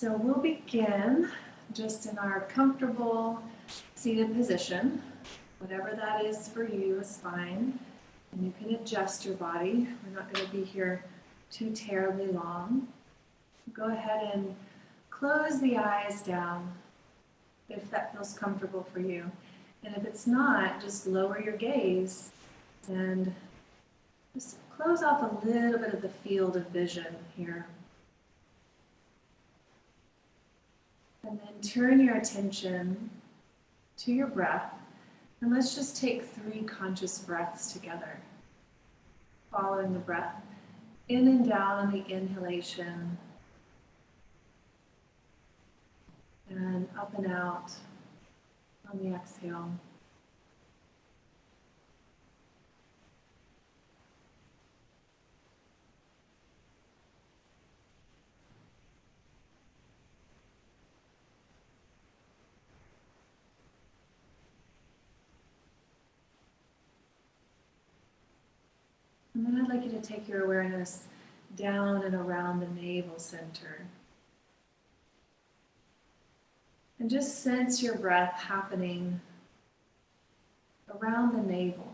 So we'll begin just in our comfortable seated position. Whatever that is for you is fine. And you can adjust your body. We're not going to be here too terribly long. Go ahead and close the eyes down if that feels comfortable for you. And if it's not, just lower your gaze and just close off a little bit of the field of vision here. And then turn your attention to your breath. And let's just take 3 conscious breaths together. Following the breath in and down on the inhalation. And up and out on the exhale. And then I'd like you to take your awareness down and around the navel center. And just sense your breath happening around the navel.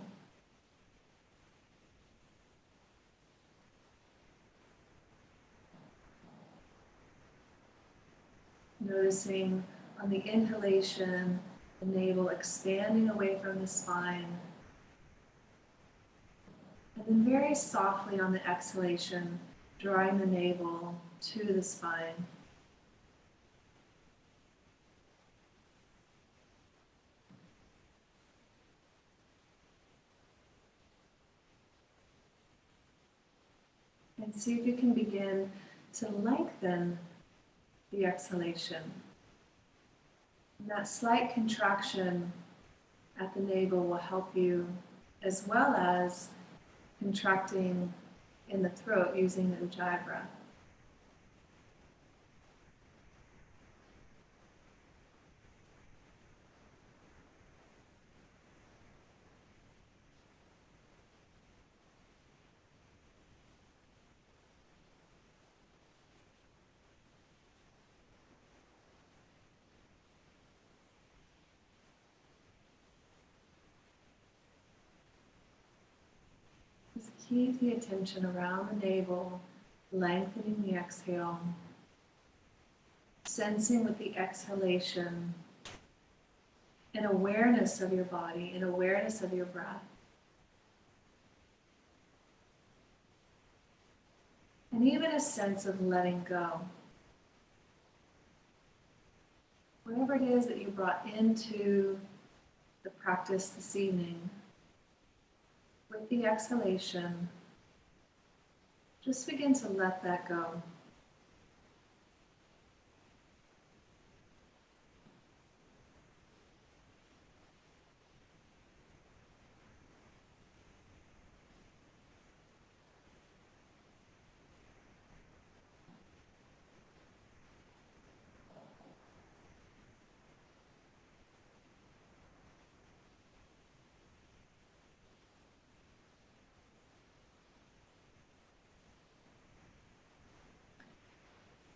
Noticing on the inhalation, the navel expanding away from the spine. And then very softly on the exhalation, drawing the navel to the spine. And see if you can begin to lengthen the exhalation. And that slight contraction at the navel will help you, as well as contracting in the throat using the Ujjayi breath. Just keep the attention around the navel, lengthening the exhale, sensing with the exhalation an awareness of your body, an awareness of your breath. And even a sense of letting go. Whatever it is that you brought into the practice this evening, with the exhalation, just begin to let that go.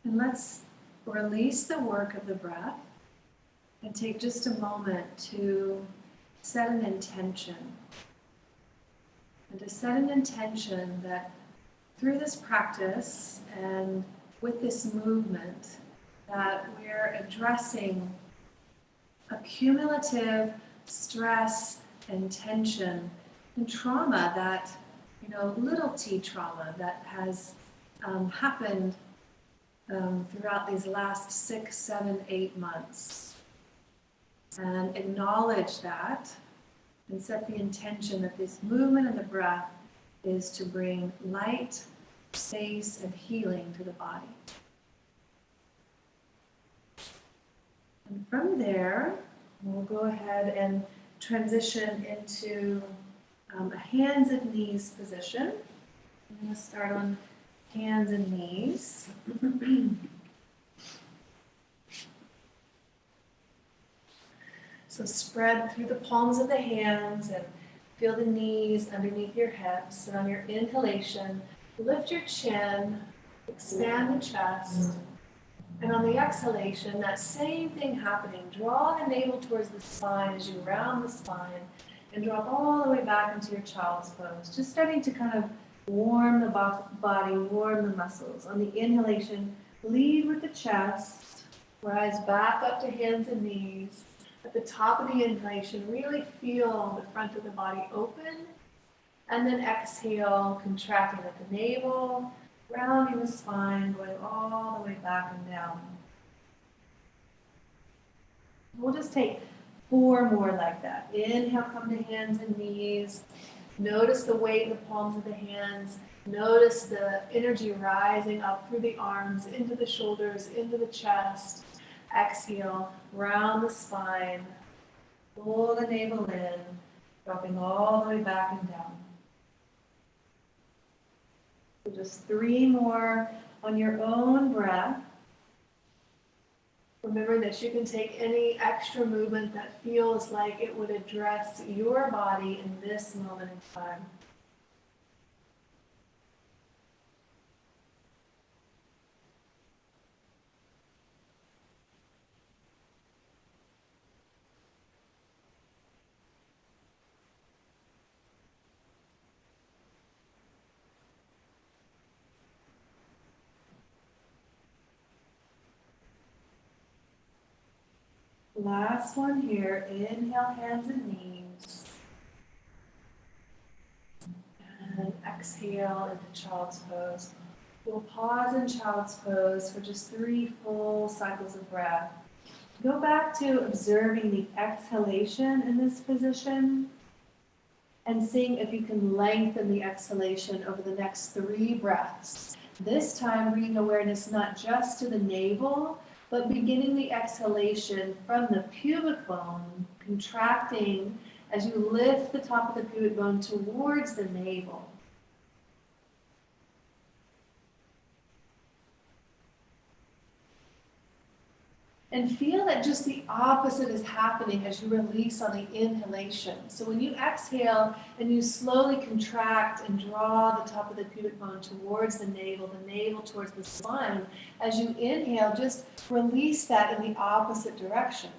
And let's release the work of the breath and take just a moment to set an intention. And to set an intention that through this practice and with this movement, that we're addressing accumulative stress and tension and trauma that, little t trauma that has happened throughout these last 6, 7, 8 months. And acknowledge that and set the intention that this movement and the breath is to bring light, space, and healing to the body. And from there, we'll go ahead and transition into a hands and knees position. I'm going to start on hands and knees. So spread through the palms of the hands and feel the knees underneath your hips. And on your inhalation, lift your chin, expand the chest, And on the exhalation, that same thing happening. Draw the navel towards the spine as you round the spine and drop all the way back into your child's pose. Just starting to kind of warm the body, warm the muscles. On the inhalation, lead with the chest, rise back up to hands and knees. At the top of the inhalation, really feel the front of the body open. And then exhale, contracting at the navel, rounding the spine, going all the way back and down. We'll just take 4 more like that. Inhale, come to hands and knees. Notice the weight in the palms of the hands. Notice the energy rising up through the arms, into the shoulders, into the chest. Exhale, round the spine. Pull the navel in, dropping all the way back and down. So just 3 more on your own breath. Remember that you can take any extra movement that feels like it would address your body in this moment in time. Last one here. Inhale, hands and knees. And exhale into child's pose. We'll pause in child's pose for just 3 full cycles of breath. Go back to observing the exhalation in this position and seeing if you can lengthen the exhalation over the next 3 breaths. This time, bringing awareness not just to the navel, but beginning the exhalation from the pubic bone, contracting as you lift the top of the pubic bone towards the navel. And feel that just the opposite is happening as you release on the inhalation. So when you exhale and you slowly contract and draw the top of the pubic bone towards the navel towards the spine, as you inhale, just release that in the opposite direction.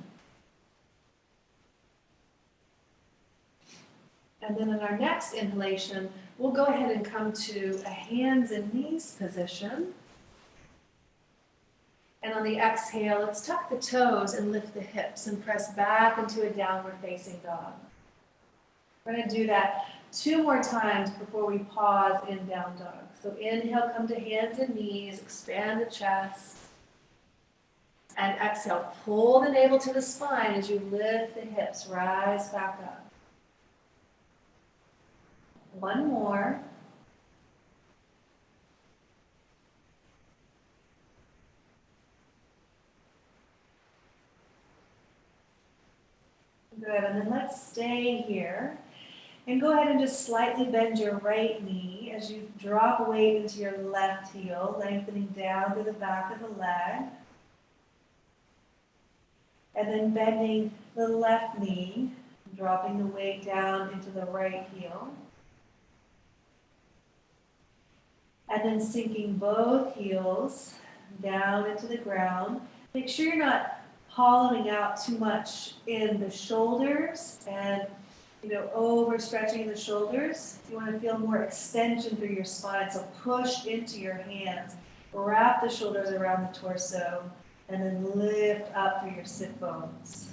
And then in our next inhalation, we'll go ahead and come to a hands and knees position. And on the exhale, let's tuck the toes and lift the hips and press back into a downward facing dog. We're going to do that 2 more times before we pause in down dog. So inhale, come to hands and knees, expand the chest. And exhale, pull the navel to the spine as you lift the hips, rise back up. 1 more. Good, and then let's stay here. And go ahead and just slightly bend your right knee as you drop weight into your left heel, lengthening down to the back of the leg. And then bending the left knee, dropping the weight down into the right heel. And then sinking both heels down into the ground. Make sure you're not hollowing out too much in the shoulders and overstretching the shoulders. You want to feel more extension through your spine, so push into your hands. Wrap the shoulders around the torso and then lift up through your sit bones.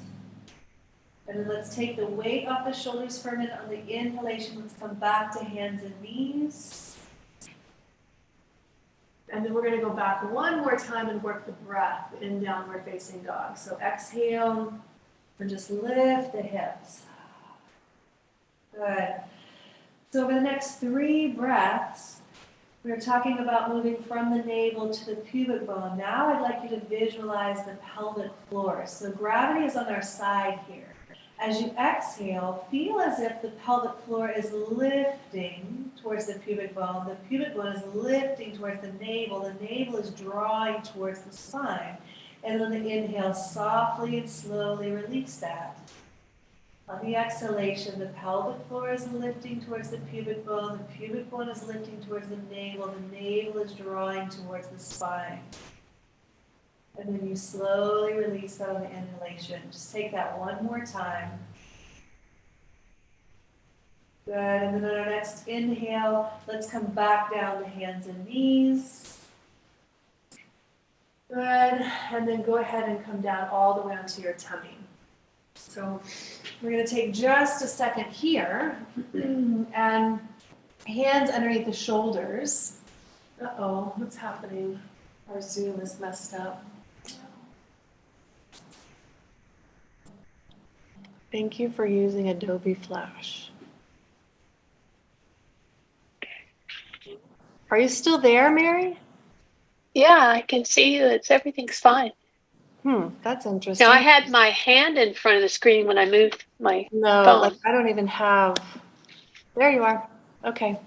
And then let's take the weight off the shoulders for a minute. On the inhalation, let's come back to hands and knees. And then we're going to go back 1 more time and work the breath in downward facing dog. So exhale and just lift the hips. Good. So over the next 3 breaths, we're talking about moving from the navel to the pubic bone. Now I'd like you to visualize the pelvic floor. So gravity is on our side here. As you exhale, feel as if the pelvic floor is lifting towards the pubic bone. The pubic bone is lifting towards the navel is drawing towards the spine. And on the inhale, softly and slowly release that. On the exhalation, the pelvic floor is lifting towards the pubic bone is lifting towards the navel is drawing towards the spine. And then you slowly release that on the inhalation. Just take that one more time. Good, and then on our next inhale, let's come back down to hands and knees. Good, and then go ahead and come down all the way onto your tummy. So we're going to take just a second here, and hands underneath the shoulders. Uh-oh, what's happening? Our Zoom is messed up. Thank you for using Adobe Flash. Are you still there, Mary? Yeah, I can see you. Everything's fine. That's interesting. Now, I had my hand in front of the screen when I moved my phone. Like I don't even have. There you are. Okay.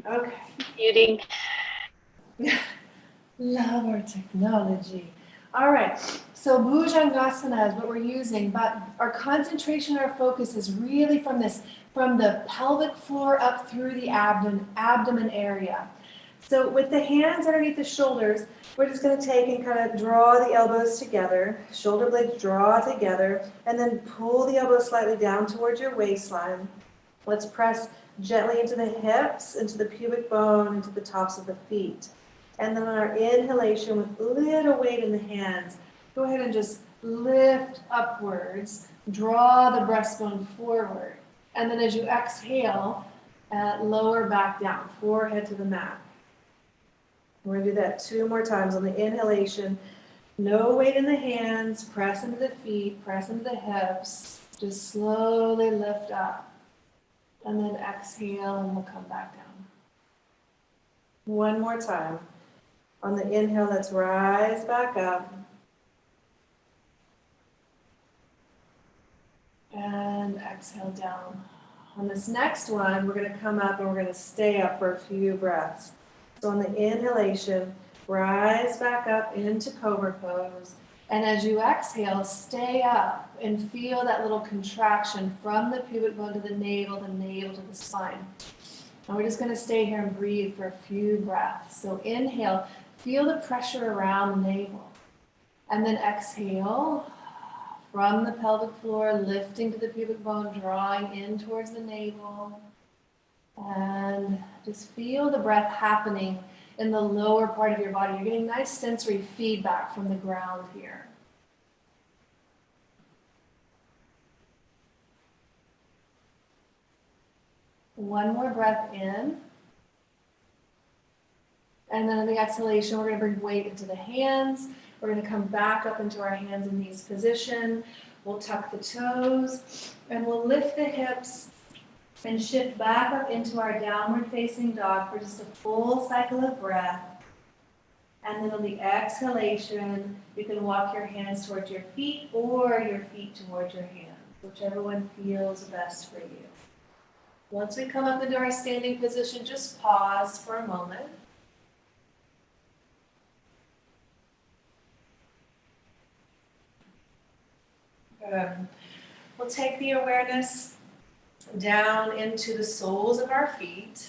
Okay. Muting. Love our technology. All right. So Bhujangasana is what we're using, but our concentration, our focus is really from the pelvic floor up through the abdomen area. So with the hands underneath the shoulders, we're just going to take and kind of draw the elbows together, shoulder blades draw together, and then pull the elbows slightly down towards your waistline. Let's press gently into the hips, into the pubic bone, into the tops of the feet. And then on our inhalation, with little weight in the hands, go ahead and just lift upwards, draw the breastbone forward. And then as you exhale, lower back down, forehead to the mat. We're going to do that 2 more times on the inhalation. No weight in the hands, press into the feet, press into the hips. Just slowly lift up. And then exhale, and we'll come back down. 1 more time. On the inhale, let's rise back up. And exhale down. On this next one, we're going to come up and we're going to stay up for a few breaths. So on the inhalation, rise back up into Cobra Pose. And as you exhale, stay up and feel that little contraction from the pubic bone to the navel to the spine. And we're just going to stay here and breathe for a few breaths. So inhale, feel the pressure around the navel. And then exhale from the pelvic floor, lifting to the pubic bone, drawing in towards the navel. And just feel the breath happening in the lower part of your body. You're getting nice sensory feedback from the ground here. One more breath in. And then on the exhalation, we're going to bring weight into the hands. We're going to come back up into our hands and knees position. We'll tuck the toes and we'll lift the hips and shift back up into our downward facing dog for just a full cycle of breath. And then on the exhalation, you can walk your hands towards your feet or your feet towards your hands, whichever one feels best for you. Once we come up into our standing position, just pause for a moment. We'll take the awareness down into the soles of our feet.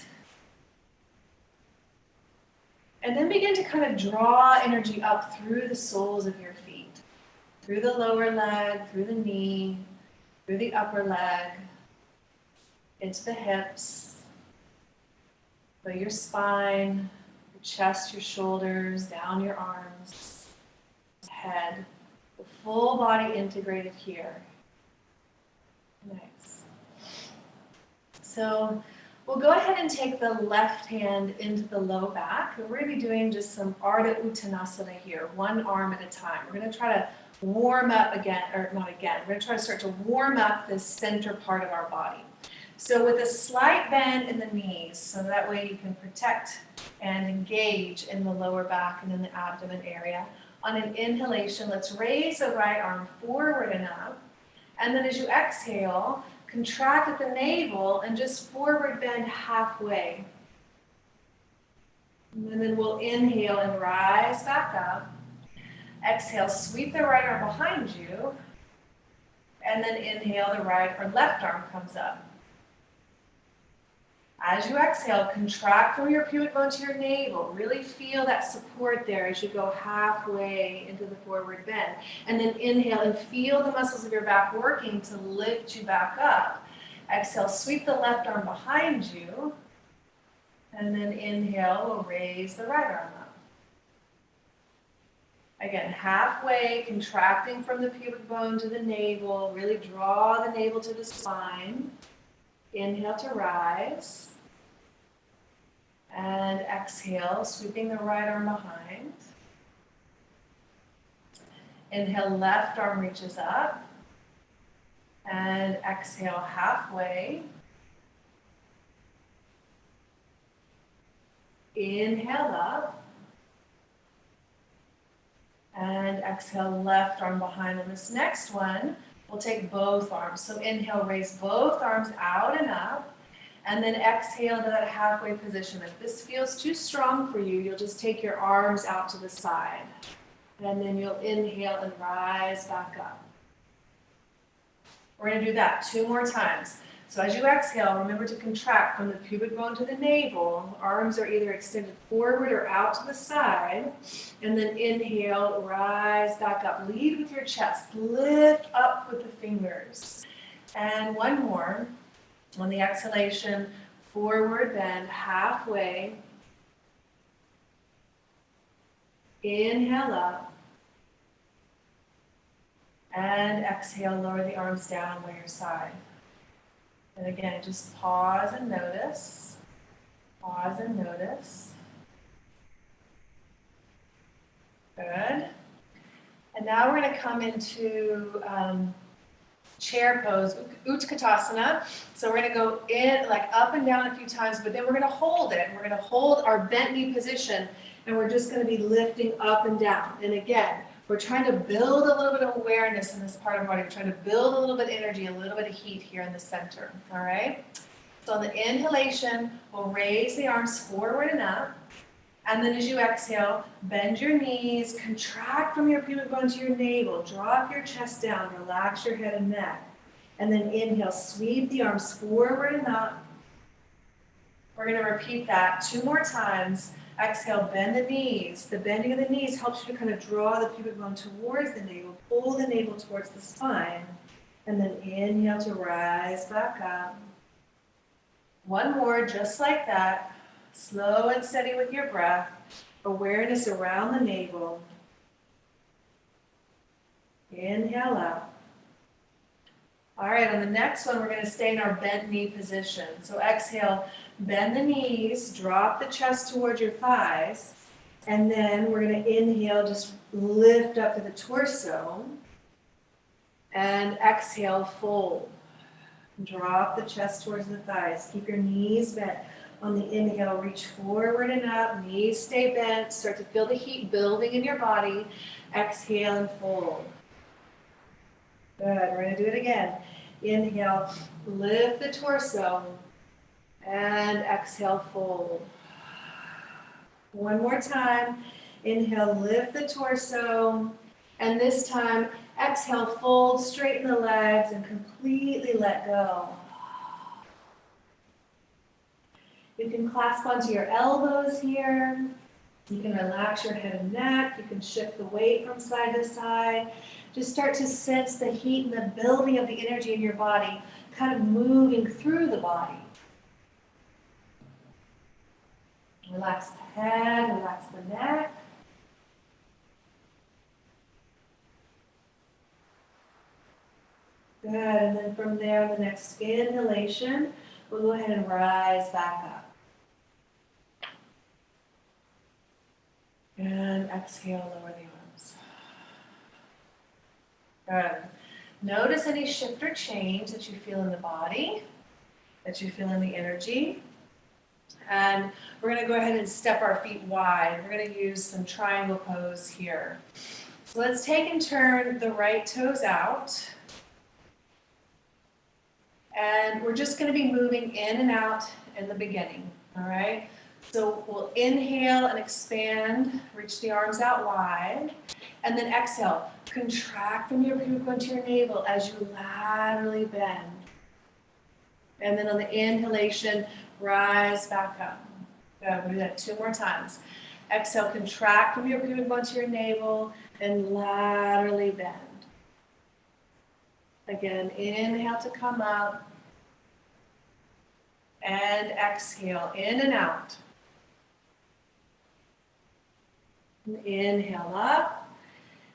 And then begin to kind of draw energy up through the soles of your feet. Through the lower leg, through the knee, through the upper leg, into the hips, through your spine, your chest, your shoulders, down your arms, head. The full body integrated here. Nice. So we'll go ahead and take the left hand into the low back. And we're going to be doing just some Ardha Uttanasana here, one arm at a time. We're going to try to warm up again, or not again. We're going to try to start to warm up this center part of our body. So with a slight bend in the knees, so that way you can protect and engage in the lower back and in the abdomen area. On an inhalation, let's raise the right arm forward and up. And then as you exhale, contract at the navel and just forward bend halfway. And then we'll inhale and rise back up. Exhale, sweep the right arm behind you. And then inhale, the right or left arm comes up. As you exhale, contract from your pubic bone to your navel. Really feel that support there as you go halfway into the forward bend. And then inhale and feel the muscles of your back working to lift you back up. Exhale, sweep the left arm behind you. And then inhale, we'll raise the right arm up. Again, halfway, contracting from the pubic bone to the navel. Really draw the navel to the spine. Inhale to rise. And exhale, sweeping the right arm behind. Inhale, left arm reaches up. And exhale, halfway. Inhale up. And exhale, left arm behind. On this next one, we'll take both arms. So inhale, raise both arms out and up. And then exhale to that halfway position. If this feels too strong for you, you'll just take your arms out to the side. And then you'll inhale and rise back up. We're going to do that 2 more times. So as you exhale, remember to contract from the pubic bone to the navel. Arms are either extended forward or out to the side. And then inhale, rise back up. Lead with your chest. Lift up with the fingers. And one more. On the exhalation, forward bend halfway. Inhale up. And exhale, lower the arms down by your side. And again, just pause and notice. Pause and notice. Good. And now we're going to come into chair pose, Utkatasana. So we're going to go in, like up and down a few times, but then we're going to hold it. We're going to hold our bent knee position, and we're just going to be lifting up and down. And again, we're trying to build a little bit of awareness in this part of our body. We're trying to build a little bit of energy, a little bit of heat here in the center. All right? So on the inhalation, we'll raise the arms forward and up. And then as you exhale, bend your knees, contract from your pubic bone to your navel, drop your chest down, relax your head and neck. And then inhale, sweep the arms forward and up. We're going to repeat that 2 more times. Exhale, bend the knees. The bending of the knees helps you to kind of draw the pubic bone towards the navel, pull the navel towards the spine. And then inhale to rise back up. One more, just like that. Slow and steady with your breath. Awareness around the navel. Inhale out. All right, on the next one, we're going to stay in our bent knee position. So exhale, bend the knees, drop the chest towards your thighs, and then we're going to inhale, just lift up to the torso, and exhale, fold. Drop the chest towards the thighs. Keep your knees bent. On the inhale, reach forward and up, knees stay bent, start to feel the heat building in your body. Exhale and fold. Good, we're going to do it again. Inhale, lift the torso, and exhale, fold. One more time. Inhale, lift the torso, and this time, exhale, fold, straighten the legs, and completely let go. You can clasp onto your elbows here. You can relax your head and neck. You can shift the weight from side to side. Just start to sense the heat and the building of the energy in your body, kind of moving through the body. Relax the head, relax the neck. Good, and then from there, the next inhalation, we'll go ahead and rise back up. And exhale, lower the arms. Good. Notice any shift or change that you feel in the body, that you feel in the energy. And we're going to go ahead and step our feet wide. We're going to use some triangle pose here. So let's take and turn the right toes out. And we're just going to be moving in and out in the beginning, all right? So we'll inhale and expand, reach the arms out wide, and then exhale. Contract from your pubic bone to your navel as you laterally bend. And then on the inhalation, rise back up. Good, we'll do that 2 more times. Exhale, contract from your pubic bone to your navel and laterally bend. Again, inhale to come up and exhale, in and out. And inhale up.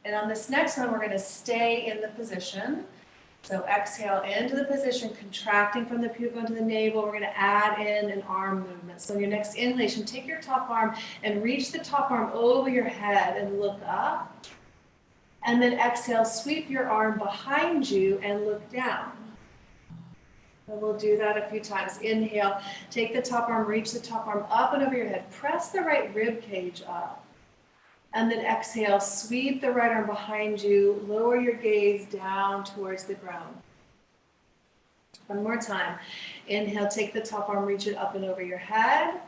And on this next one, we're going to stay in the position. So exhale into the position, contracting from the pubic bone to the navel. We're going to add in an arm movement. So in your next inhalation, take your top arm and reach the top arm over your head and look up. And then exhale, sweep your arm behind you and look down. And we'll do that a few times. Inhale, take the top arm, reach the top arm up and over your head. Press the right rib cage up. And then exhale, sweep the right arm behind you, lower your gaze down towards the ground. One more time. Inhale, take the top arm, reach it up and over your head.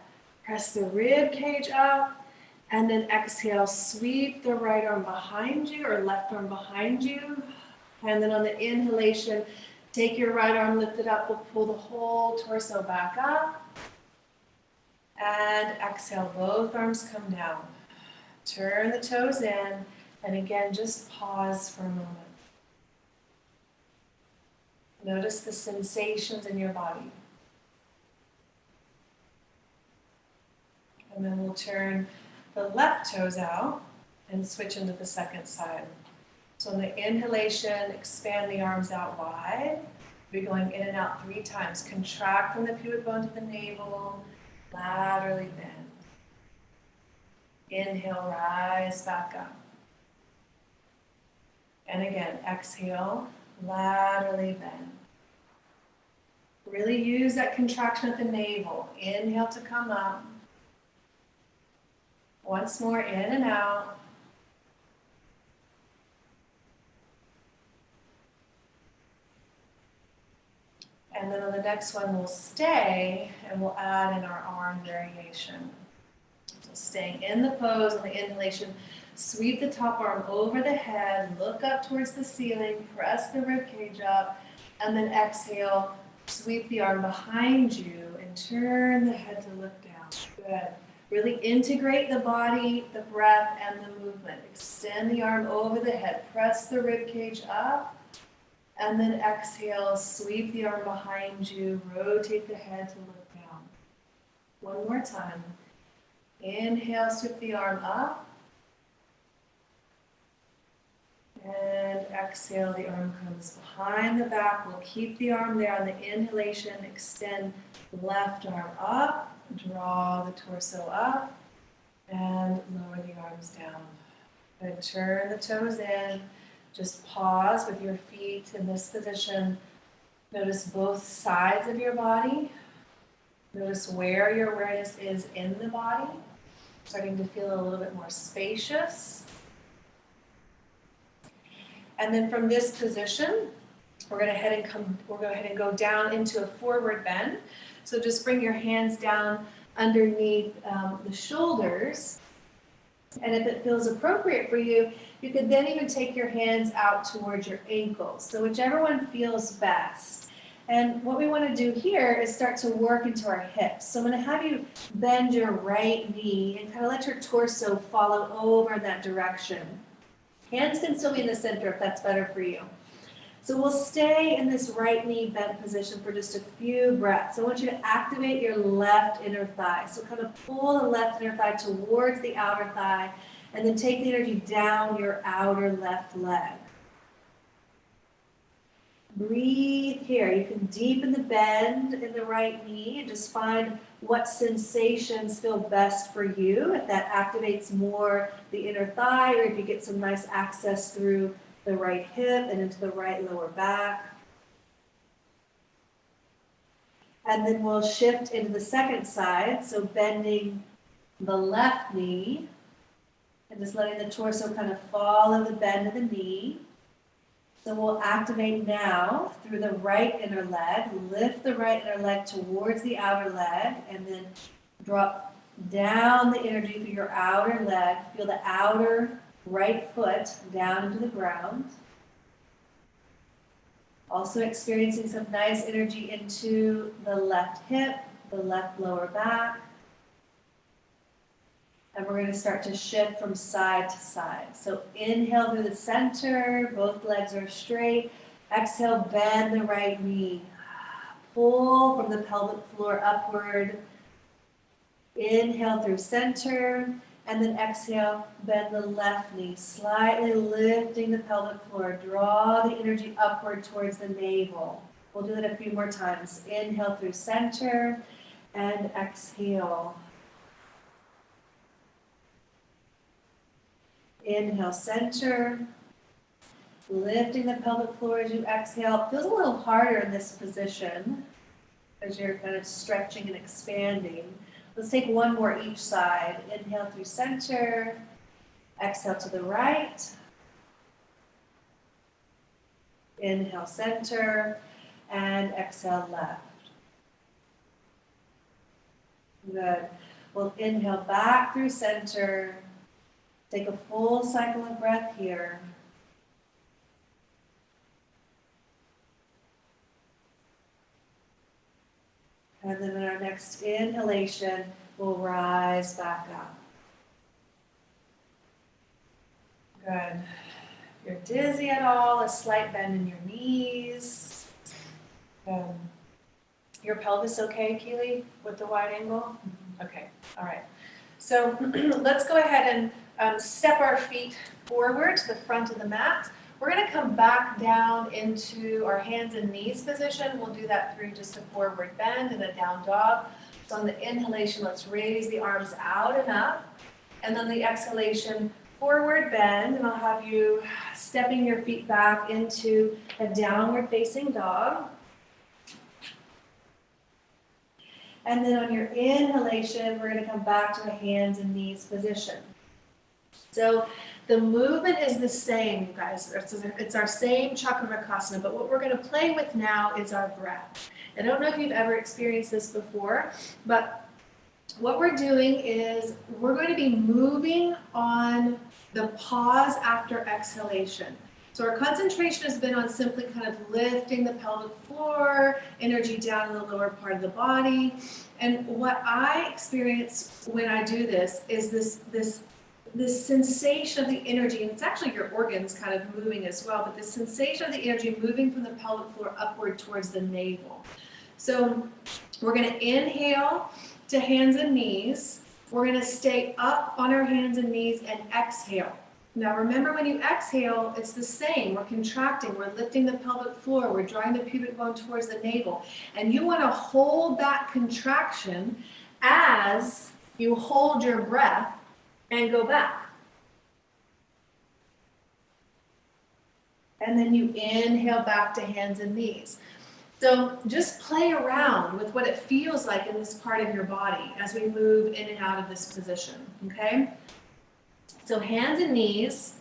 Press the rib cage up. And then exhale, sweep the right arm behind you or left arm behind you. And then on the inhalation, take your right arm, lift it up. We'll pull the whole torso back up. And exhale, both arms come down. Turn the toes in, and again, just pause for a moment. Notice the sensations in your body. And then we'll turn the left toes out and switch into the second side. So on the inhalation, expand the arms out wide. We're going in and out 3 times. Contract from the pubic bone to the navel, laterally bend. Inhale, rise back up. And again, exhale, laterally bend. Really use that contraction at the navel. Inhale to come up. Once more, in and out. And then on the next one, we'll stay and we'll add in our arm variation. So staying in the pose on the inhalation, sweep the top arm over the head, look up towards the ceiling, press the rib cage up, and then exhale, sweep the arm behind you and turn the head to look down. Good. Really integrate the body, the breath, and the movement. Extend the arm over the head, press the rib cage up, and then exhale, sweep the arm behind you, rotate the head to look down. One more time. Inhale, sweep the arm up. And exhale, the arm comes behind the back. We'll keep the arm there on the inhalation. Extend the left arm up. Draw the torso up. And lower the arms down. Good. Turn the toes in. Just pause with your feet in this position. Notice both sides of your body. Notice where your awareness is in the body. Starting to feel a little bit more spacious. And then from this position, we're going to go ahead and go down into a forward bend. So just bring your hands down underneath the shoulders. And if it feels appropriate for you, you could then even take your hands out towards your ankles. So whichever one feels best. And what we want to do here is start to work into our hips. So I'm going to have you bend your right knee and kind of let your torso follow over in that direction. Hands can still be in the center if that's better for you. So we'll stay in this right knee bent position for just a few breaths. I want you to activate your left inner thigh. So kind of pull the left inner thigh towards the outer thigh and then take the energy down your outer left leg. Breathe here. You can deepen the bend in the right knee and just find what sensations feel best for you. If that activates more the inner thigh, or if you get some nice access through the right hip and into the right lower back. And then we'll shift into the second side. So bending the left knee and just letting the torso kind of follow the bend of the knee. So we'll activate now through the right inner leg. Lift the right inner leg towards the outer leg and then drop down the energy through your outer leg. Feel the outer right foot down into the ground. Also experiencing some nice energy into the left hip, the left lower back. And we're going to start to shift from side to side. So inhale through the center, both legs are straight. Exhale, bend the right knee. Pull from the pelvic floor upward. Inhale through center, and then exhale, bend the left knee, slightly lifting the pelvic floor. Draw the energy upward towards the navel. We'll do that a few more times. Inhale through center, and exhale. Inhale, center. Lifting the pelvic floor as you exhale. It feels a little harder in this position as you're kind of stretching and expanding. Let's take one more each side. Inhale through center. Exhale to the right. Inhale, center. And exhale, left. Good. We'll inhale back through center. Take a full cycle of breath here. And then in our next inhalation, we'll rise back up. Good. If you're dizzy at all, a slight bend in your knees. Good. Your pelvis okay, Keely, with the wide angle? Okay, all right. So let's go ahead and step our feet forward to the front of the mat. We're going to come back down into our hands and knees position. We'll do that through just a forward bend and a down dog. So on the inhalation, let's raise the arms out and up. And then the exhalation, forward bend. And I'll have you stepping your feet back into a downward facing dog. And then on your inhalation, we're going to come back to a hands and knees position. So the movement is the same, you guys. It's our same Chakravarkasana, but what we're going to play with now is our breath. I don't know if you've ever experienced this before, but what we're doing is we're going to be moving on the pause after exhalation. So our concentration has been on simply kind of lifting the pelvic floor, energy down in the lower part of the body. And what I experience when I do this is this sensation of the energy, and it's actually your organs kind of moving as well, but this sensation of the energy moving from the pelvic floor upward towards the navel. So we're going to inhale to hands and knees. We're going to stay up on our hands and knees and exhale. Now remember, when you exhale, it's the same. We're contracting, we're lifting the pelvic floor, we're drawing the pubic bone towards the navel. And you want to hold that contraction as you hold your breath and go back. And then you inhale back to hands and knees. So just play around with what it feels like in this part of your body as we move in and out of this position, okay? So hands and knees.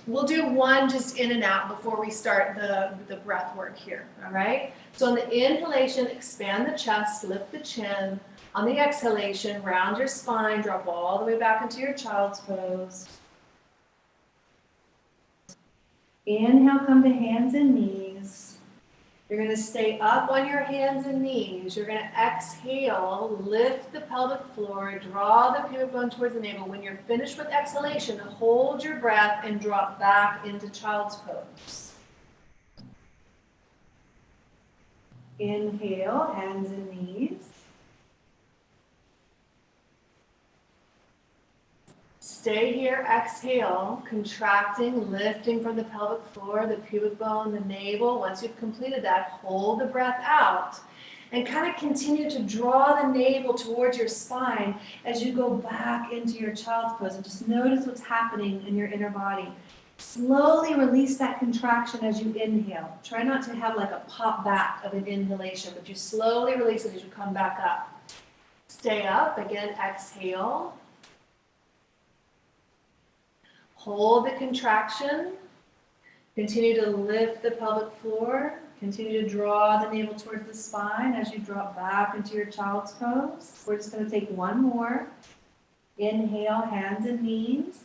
We'll do one just in and out before we start the breath work here, all right? So on the inhalation, expand the chest, lift the chin. On the exhalation, round your spine, drop all the way back into your child's pose. Inhale, come to hands and knees. You're going to stay up on your hands and knees. You're going to exhale, lift the pelvic floor, draw the pubic bone towards the navel. When you're finished with exhalation, hold your breath and drop back into child's pose. Inhale, hands and knees. Stay here, exhale, contracting, lifting from the pelvic floor, the pubic bone, the navel. Once you've completed that, hold the breath out and kind of continue to draw the navel towards your spine as you go back into your child's pose. And just notice what's happening in your inner body. Slowly release that contraction as you inhale. Try not to have like a pop back of an inhalation, but you slowly release it as you come back up. Stay up, again, exhale. Hold the contraction. Continue to lift the pelvic floor. Continue to draw the navel towards the spine as you drop back into your child's pose. We're just going to take one more. Inhale, hands and knees.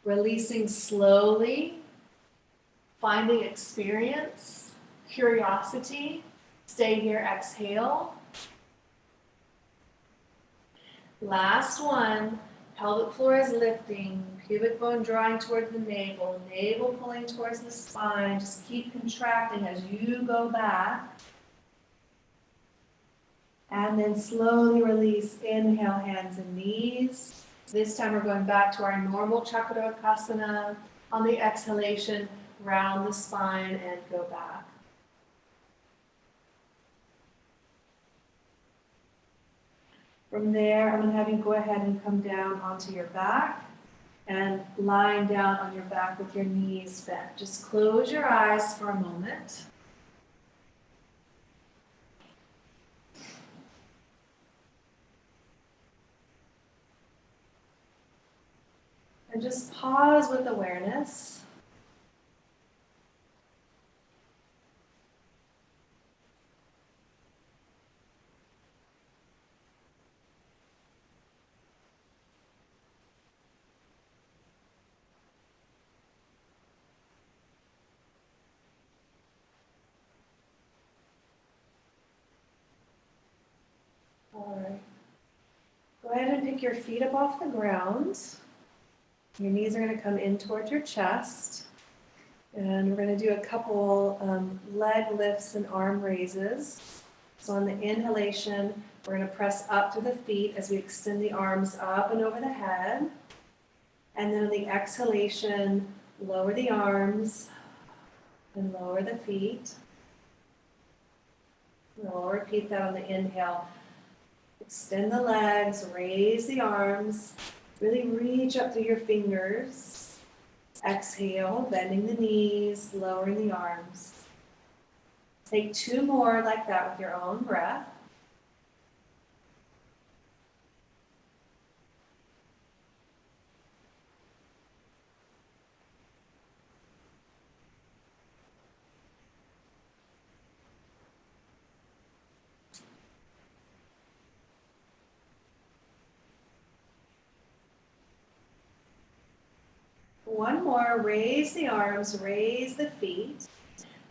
Releasing slowly. Finding experience, curiosity. Stay here, exhale. Last one. Pelvic floor is lifting, pubic bone drawing towards the navel, navel pulling towards the spine. Just keep contracting as you go back. And then slowly release. Inhale, hands and knees. This time we're going back to our normal Chakradokasana. On the exhalation, round the spine and go back. From there, I'm going to have you go ahead and come down onto your back and lying down on your back with your knees bent. Just close your eyes for a moment. And just pause with awareness. All right. Go ahead and pick your feet up off the ground. Your knees are going to come in towards your chest. And we're going to do a couple leg lifts and arm raises. So on the inhalation, we're going to press up to the feet as we extend the arms up and over the head. And then on the exhalation, lower the arms and lower the feet. And we'll repeat that on the inhale. Extend the legs, raise the arms, really reach up through your fingers. Exhale, bending the knees, lowering the arms. Take 2 more like that with your own breath. One more, raise the arms, raise the feet.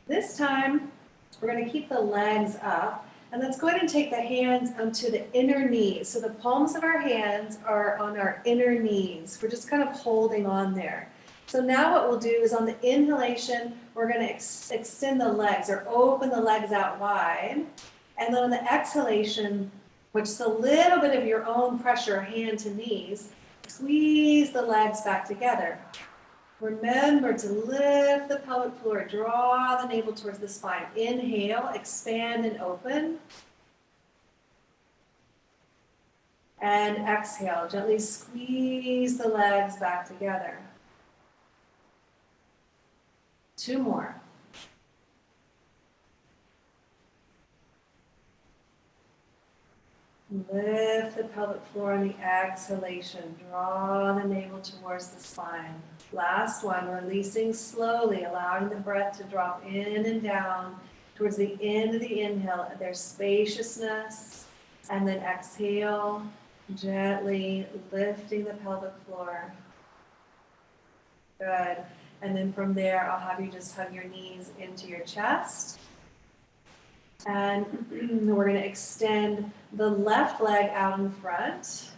This time, we're going to keep the legs up. And let's go ahead and take the hands onto the inner knees. So the palms of our hands are on our inner knees. We're just kind of holding on there. So now what we'll do is on the inhalation, we're going to extend the legs or open the legs out wide. And then on the exhalation, which is a little bit of your own pressure, hand to knees, squeeze the legs back together. Remember to lift the pelvic floor, draw the navel towards the spine. Inhale, expand and open. And exhale, gently squeeze the legs back together. 2 more. Lift the pelvic floor on the exhalation. Draw the navel towards the spine. Last one, releasing slowly, allowing the breath to drop in and down towards the end of the inhale. There's spaciousness. And then exhale, gently lifting the pelvic floor. Good. And then from there, I'll have you just hug your knees into your chest. And we're going to extend the left leg out in front.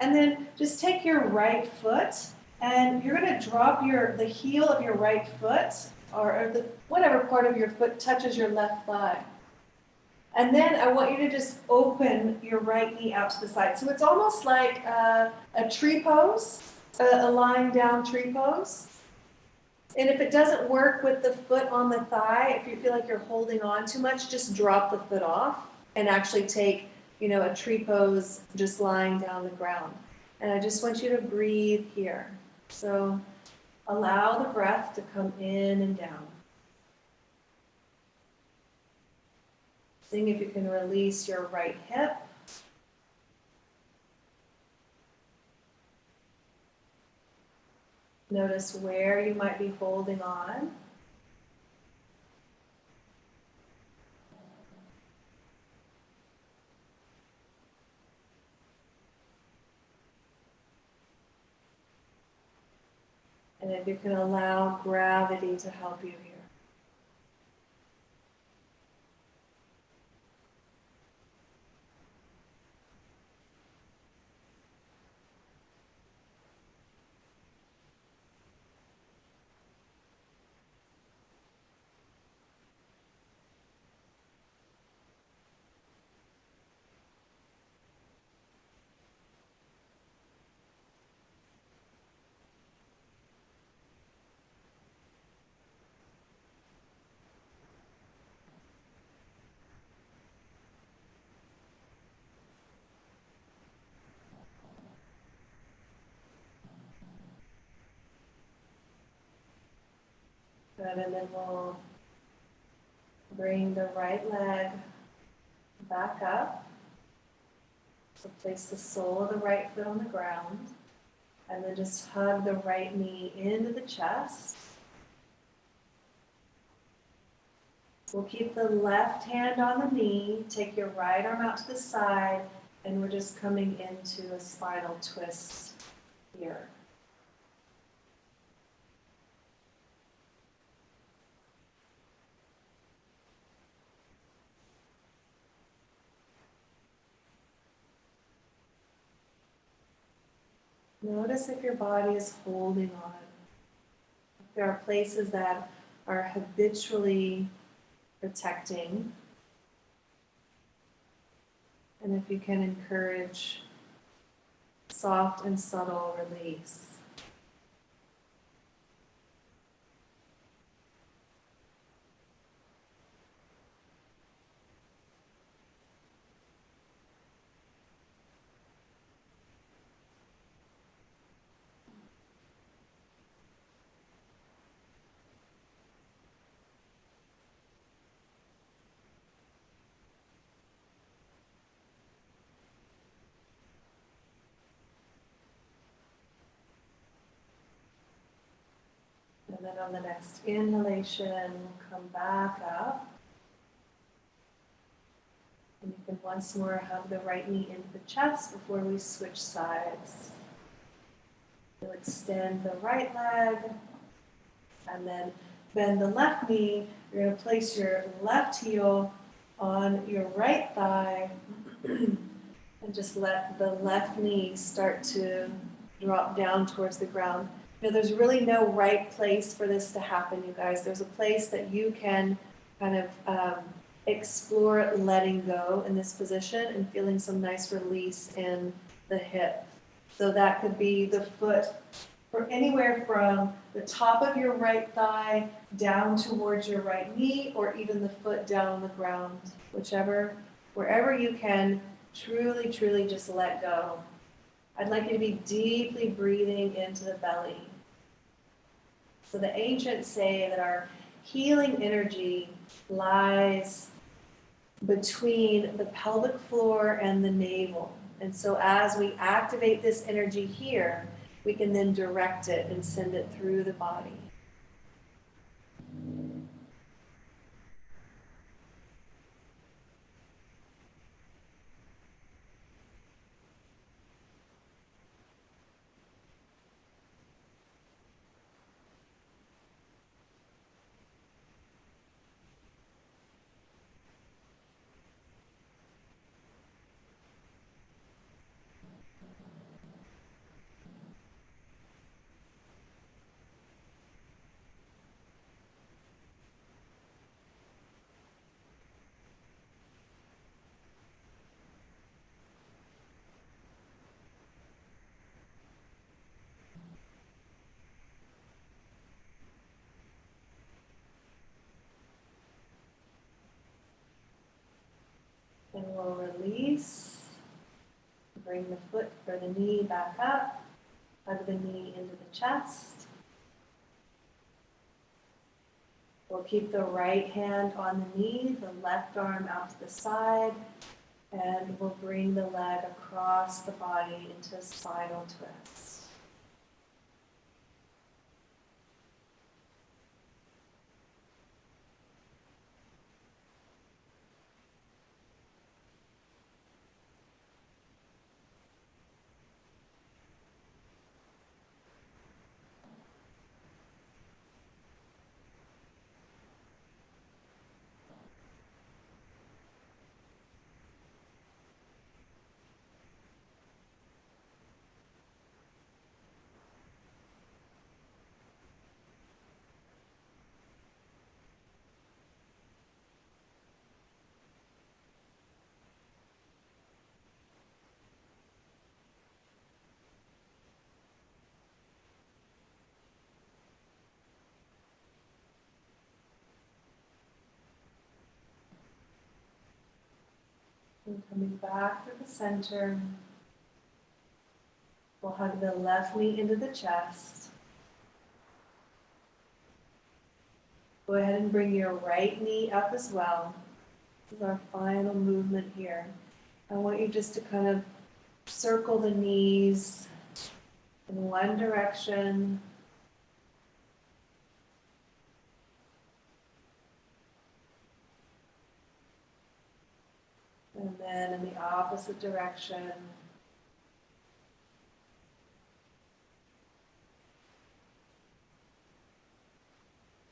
And then just take your right foot and you're going to drop the heel of your right foot or whatever part of your foot touches your left thigh. And then I want you to just open your right knee out to the side. So it's almost like a tree pose, a lying down tree pose. And if it doesn't work with the foot on the thigh, if you feel like you're holding on too much, just drop the foot off and actually take, a tree pose just lying down the ground. And I just want you to breathe here. So allow the breath to come in and down. Seeing if you can release your right hip. Notice where you might be holding on. And if you can allow gravity to help you here. Good, and then we'll bring the right leg back up. So place the sole of the right foot on the ground, and then just hug the right knee into the chest. We'll keep the left hand on the knee, take your right arm out to the side, and we're just coming into a spinal twist here. Notice if your body is holding on. If there are places that are habitually protecting, and if you can encourage soft and subtle release. And then on the next inhalation, we'll come back up. And you can once more hug the right knee into the chest before we switch sides. You'll extend the right leg and then bend the left knee. You're going to place your left heel on your right thigh and just let the left knee start to drop down towards the ground. You know, there's really no right place for this to happen, you guys. There's a place that you can kind of explore letting go in this position and feeling some nice release in the hip. So that could be the foot from anywhere from the top of your right thigh down towards your right knee, or even the foot down on the ground, wherever you can truly, truly just let go. I'd like you to be deeply breathing into the belly. So the ancients say that our healing energy lies between the pelvic floor and the navel. And so as we activate this energy here, we can then direct it and send it through the body. And we'll release, bring the foot or the knee back up, hug the knee into the chest. We'll keep the right hand on the knee, the left arm out to the side, and we'll bring the leg across the body into a spinal twist. And coming back to the center, we'll hug the left knee into the chest. Go ahead and bring your right knee up as well. This is our final movement here. I want you just to kind of circle the knees in one direction. And then in the opposite direction.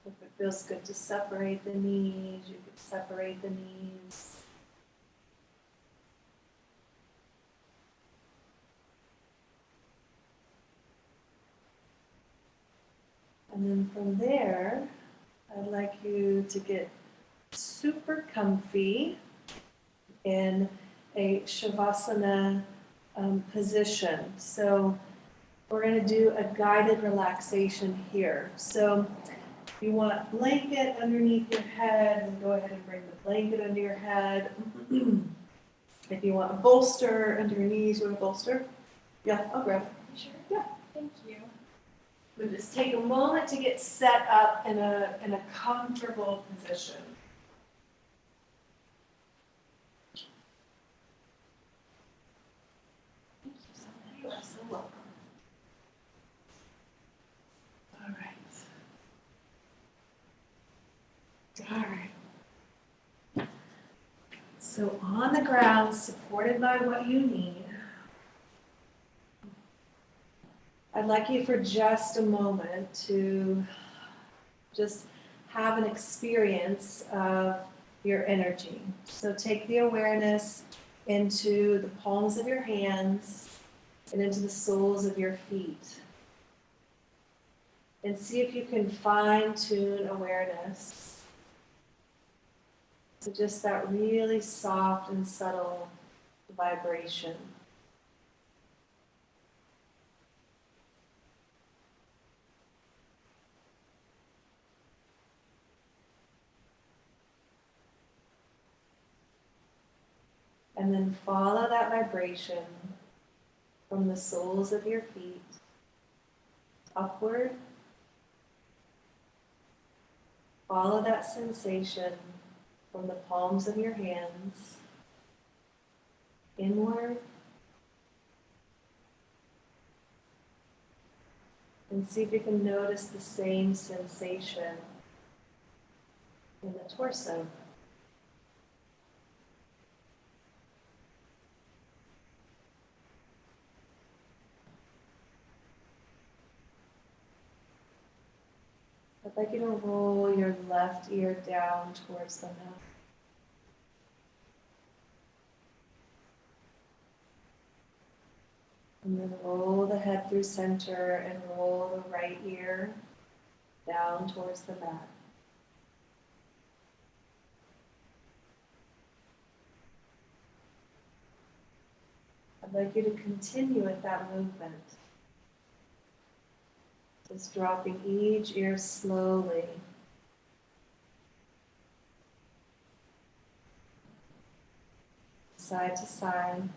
If it feels good to separate the knees, you could separate the knees. And then from there, I'd like you to get super comfy in a Shavasana position. So we're going to do a guided relaxation here. So if you want a blanket underneath your head, then go ahead and bring the blanket under your head. If you want a bolster under your knees, you want a bolster? Yeah, I'll grab it. Sure. Yeah. Thank you. We'll just take a moment to get set up in a comfortable position. Thank you so much. You are so welcome. All right. All right. So on the ground, supported by what you need, I'd like you for just a moment to just have an experience of your energy. So take the awareness into the palms of your hands and into the soles of your feet. And see if you can fine-tune awareness. So just that really soft and subtle vibration. And then follow that vibration from the soles of your feet upward. Follow that sensation from the palms of your hands inward. And see if you can notice the same sensation in the torso. I'd like you to roll your left ear down towards the mouth. And then roll the head through center and roll the right ear down towards the mat. I'd like you to continue with that movement. Just dropping each ear slowly. Side to side.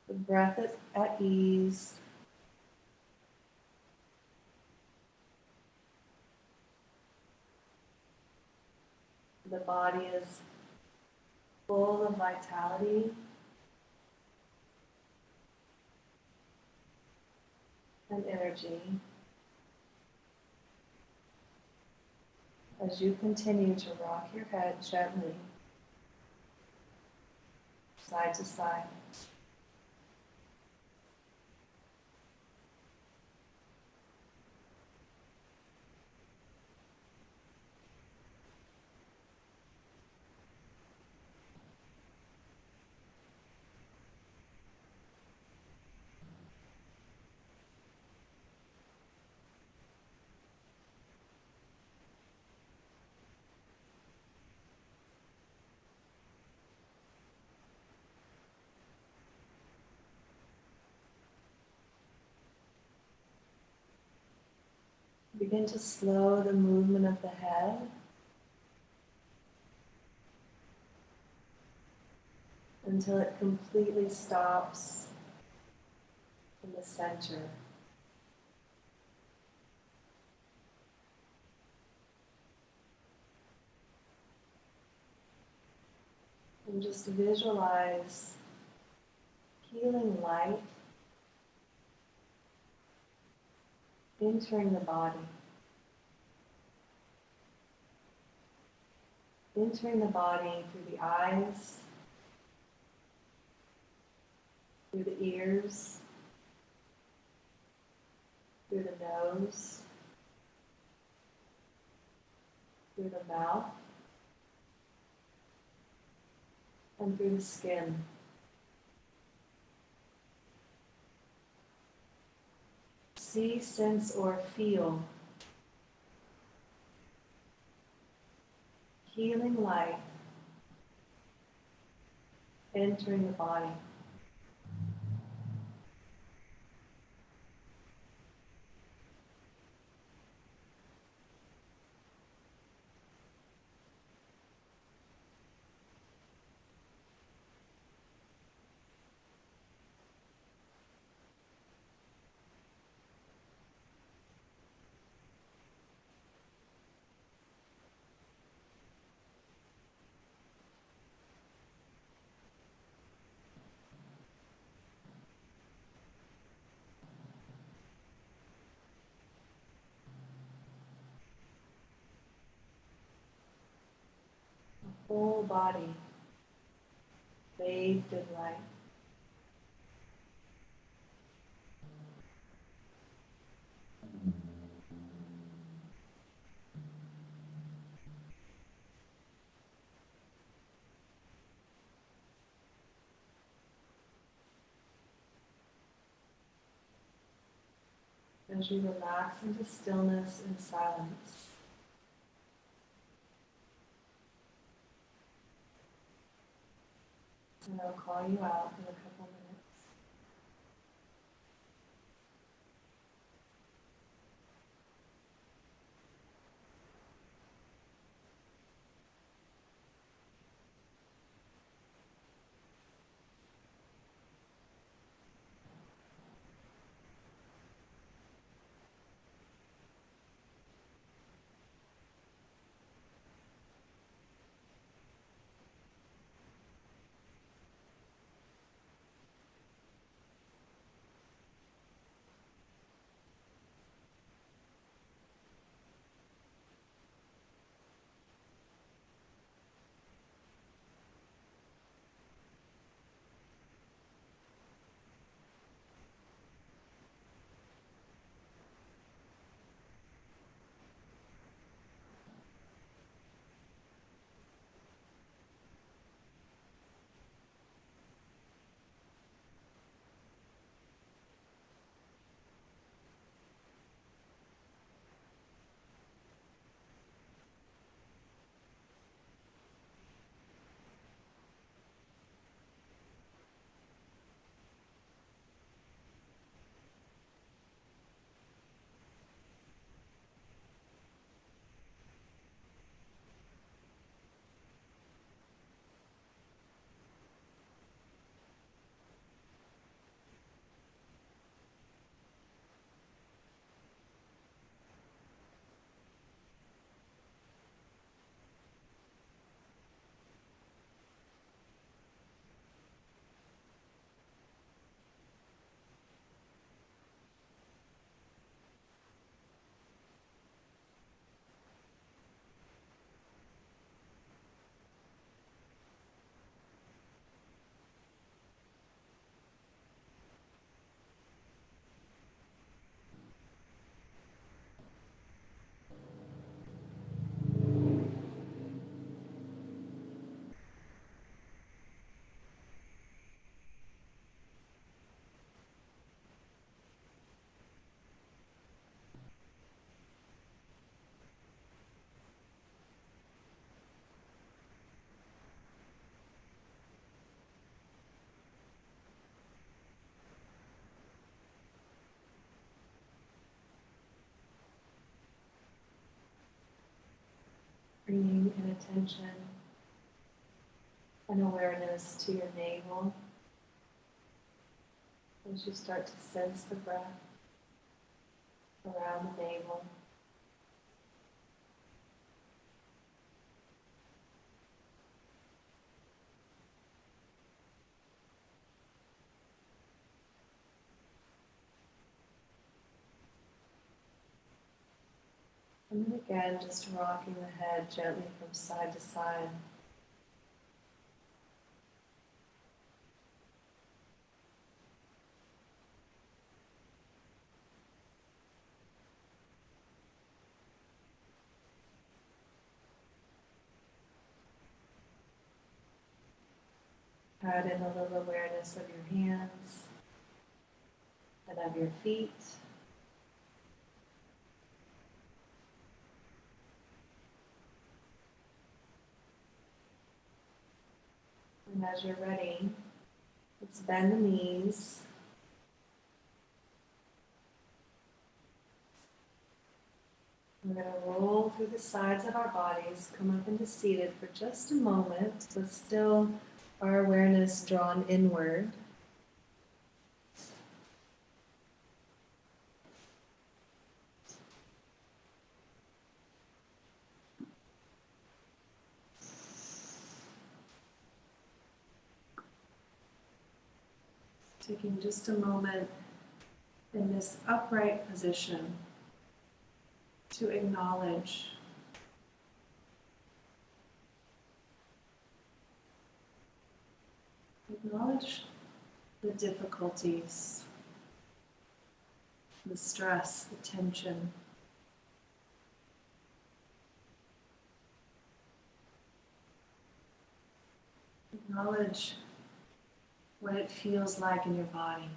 The breath is at ease. The body is full of vitality and energy as you continue to rock your head gently, side to side. Begin to slow the movement of the head until it completely stops in the center. And just visualize healing light entering the body. Entering the body through the eyes, through the ears, through the nose, through the mouth, and through the skin. See, sense, or feel healing light entering the body. The whole body bathed in light. As you relax into stillness and silence, and I'll call you out in a couple minutes. Bringing an attention and awareness to your navel as you start to sense the breath around the navel. And then again, just rocking the head gently from side to side. Add in a little awareness of your hands and of your feet. And as you're ready, let's bend the knees. We're going to roll through the sides of our bodies, come up into seated for just a moment, but still our awareness drawn inward. Taking just a moment in this upright position to acknowledge the difficulties, the stress, the tension. Acknowledge what it feels like in your body.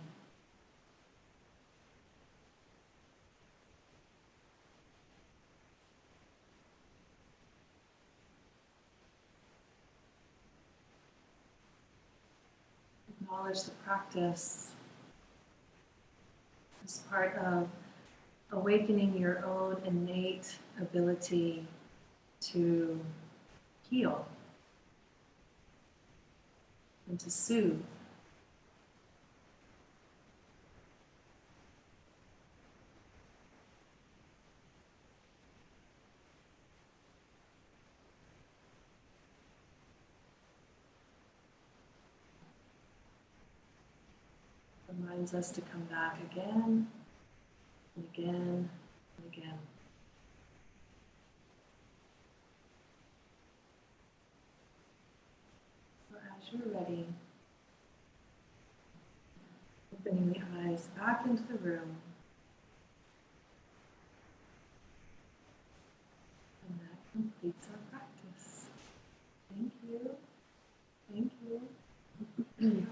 Acknowledge the practice as part of awakening your own innate ability to heal and to soothe. Reminds us to come back again and again and again. So as you're ready, opening the eyes back into the room. And that completes our practice. Thank you. Thank you.